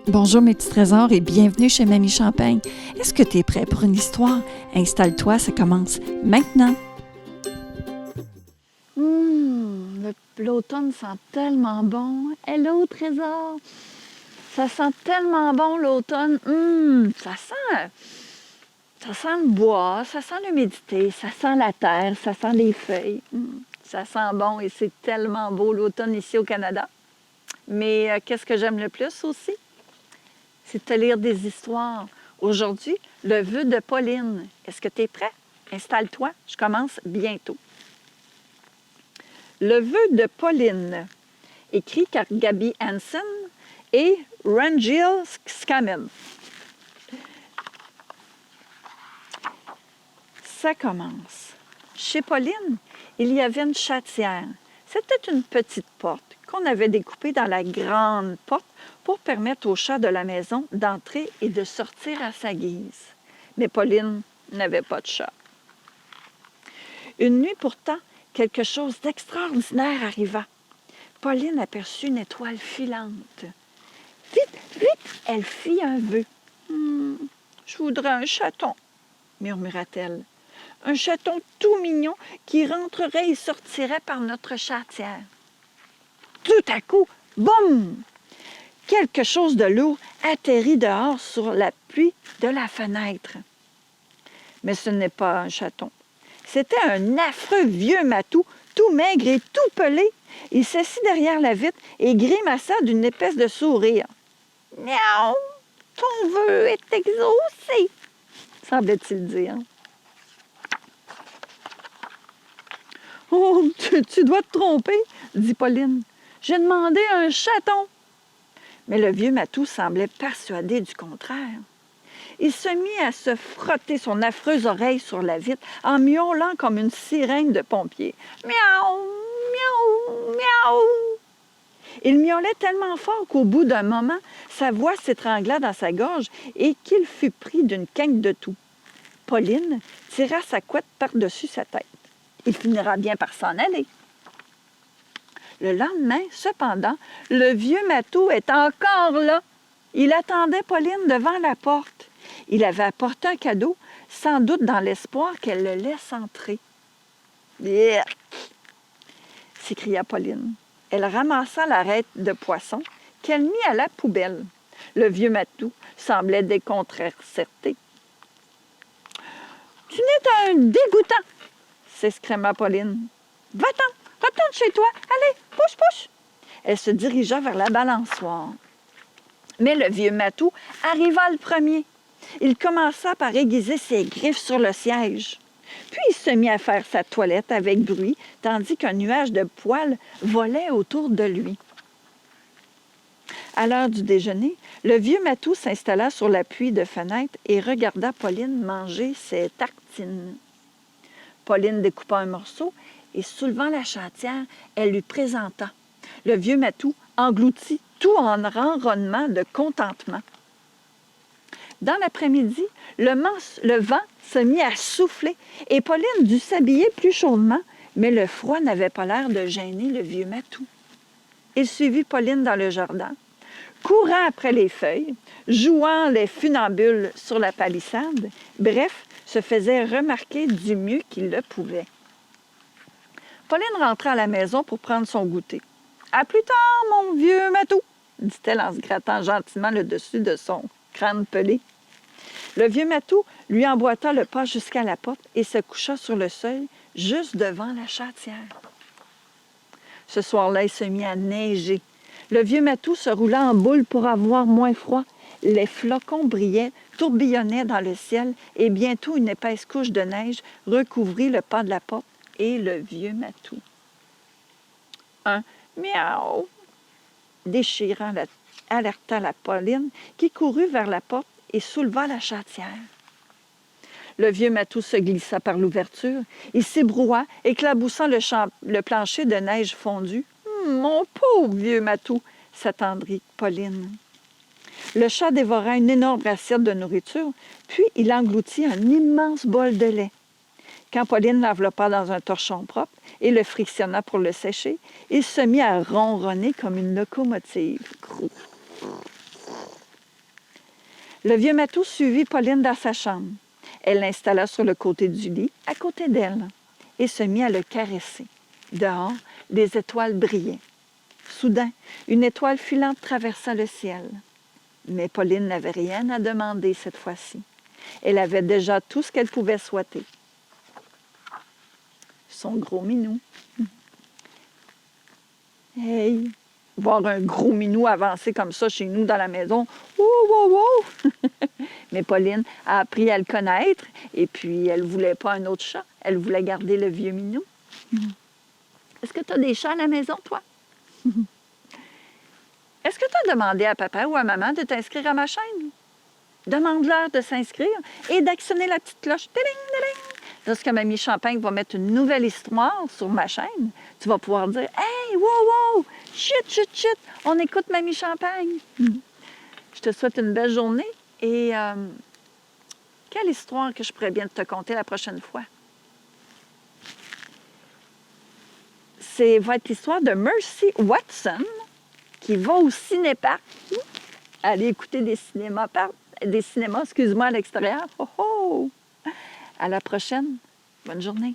Bonjour mes petits trésors et bienvenue chez Mamie Champagne. Est-ce que tu es prêt pour une histoire? Installe-toi, ça commence maintenant. L'automne sent tellement bon. Hello trésor! Ça sent tellement bon l'automne. Ça sent le bois, ça sent l'humidité, ça sent la terre, ça sent les feuilles. Ça sent bon et c'est tellement beau l'automne ici au Canada. Mais qu'est-ce que j'aime le plus aussi? C'est de te lire des histoires. Aujourd'hui, le vœu de Pauline. Est-ce que tu es prêt? Installe-toi, je commence bientôt. Le vœu de Pauline, écrit par Gaby Hansen et Rangil Scammell. Ça commence. Chez Pauline, il y avait une chatière. C'était une petite porte qu'on avait découpée dans la grande porte pour permettre au chat de la maison d'entrer et de sortir à sa guise. Mais Pauline n'avait pas de chat. Une nuit pourtant, quelque chose d'extraordinaire arriva. Pauline aperçut une étoile filante. Vite, vite, elle fit un vœu. Je voudrais un chaton, murmura-t-elle. Un chaton tout mignon qui rentrerait et sortirait par notre chatière. Tout à coup, boum! Quelque chose de lourd atterrit dehors sur l'appui de la fenêtre. Mais ce n'est pas un chaton. C'était un affreux vieux matou, tout maigre et tout pelé. Il s'assit derrière la vitre et grimaça d'une épaisse de sourire. « Miaou! Ton vœu est exaucé! » semblait-il dire. « Oh, tu dois te tromper, » dit Pauline. « J'ai demandé un chaton. » Mais le vieux matou semblait persuadé du contraire. Il se mit à se frotter son affreuse oreille sur la vitre en miaulant comme une sirène de pompier. « Miaou! Miaou! Miaou! » Il miaulait tellement fort qu'au bout d'un moment, sa voix s'étrangla dans sa gorge et qu'il fut pris d'une quinte de toux. Pauline tira sa couette par-dessus sa tête. Il finira bien par s'en aller. Le lendemain, cependant, le vieux matou est encore là. Il attendait Pauline devant la porte. Il avait apporté un cadeau, sans doute dans l'espoir qu'elle le laisse entrer. « Yerk !» s'écria Pauline. Elle ramassa l'arête de poisson qu'elle mit à la poubelle. Le vieux matou semblait déconcerté. « Tu n'es un dégoûtant !» s'exclama Pauline. « Va-t'en, retourne chez toi. Allez, pousse, pousse. » Elle se dirigea vers la balançoire. Mais le vieux matou arriva le premier. Il commença par aiguiser ses griffes sur le siège. Puis il se mit à faire sa toilette avec bruit, tandis qu'un nuage de poils volait autour de lui. À l'heure du déjeuner, le vieux matou s'installa sur l'appui de fenêtre et regarda Pauline manger ses tartines. Pauline découpa un morceau et, soulevant la chatière, elle lui présenta. Le vieux matou engloutit tout en ronronnement de contentement. Dans l'après-midi, le vent se mit à souffler et Pauline dut s'habiller plus chaudement, mais le froid n'avait pas l'air de gêner le vieux matou. Il suivit Pauline dans le jardin, courant après les feuilles, jouant les funambules sur la palissade, bref, se faisait remarquer du mieux qu'il le pouvait. Pauline rentra à la maison pour prendre son goûter. « À plus tard, mon vieux matou !» dit-elle en se grattant gentiment le dessus de son crâne pelé. Le vieux matou lui emboîta le pas jusqu'à la porte et se coucha sur le seuil, juste devant la chatière. Ce soir-là, il se mit à neiger. Le vieux matou se roula en boule pour avoir moins froid. Les flocons brillaient, tourbillonnaient dans le ciel et bientôt une épaisse couche de neige recouvrit le pas de la porte et le vieux matou. Un miaou déchirant alerta la Pauline qui courut vers la porte et souleva la chatière. Le vieux matou se glissa par l'ouverture. Il s'ébroua, éclaboussant le plancher de neige fondue. « Mon pauvre vieux matou !» s'attendrit Pauline. Le chat dévora une énorme assiette de nourriture, puis il engloutit un immense bol de lait. Quand Pauline l'enveloppa dans un torchon propre et le frictionna pour le sécher, il se mit à ronronner comme une locomotive. Le vieux matou suivit Pauline dans sa chambre. Elle l'installa sur le côté du lit, à côté d'elle, et se mit à le caresser. Dehors, des étoiles brillaient. Soudain, une étoile filante traversa le ciel. Mais Pauline n'avait rien à demander cette fois-ci. Elle avait déjà tout ce qu'elle pouvait souhaiter. Son gros minou. Hey! Voir un gros minou avancer comme ça chez nous dans la maison. Wow, wow, wow! Mais Pauline a appris à le connaître et puis elle ne voulait pas un autre chat. Elle voulait garder le vieux minou. Est-ce que tu as des chats à la maison, toi? Est-ce que tu as demandé à papa ou à maman de t'inscrire à ma chaîne? Demande-leur de s'inscrire et d'actionner la petite cloche. Téling, téling. Lorsque Mamie Champagne va mettre une nouvelle histoire sur ma chaîne, tu vas pouvoir dire « Hey, wow, wow! Chut, chut, chut! On écoute Mamie Champagne! » Je te souhaite une belle journée et quelle histoire que je pourrais bien te conter la prochaine fois? Va être l'histoire de Mercy Watson qui va au cinéparc. Aller écouter des cinémas, excuse-moi, à l'extérieur. Oh, oh! À la prochaine. Bonne journée.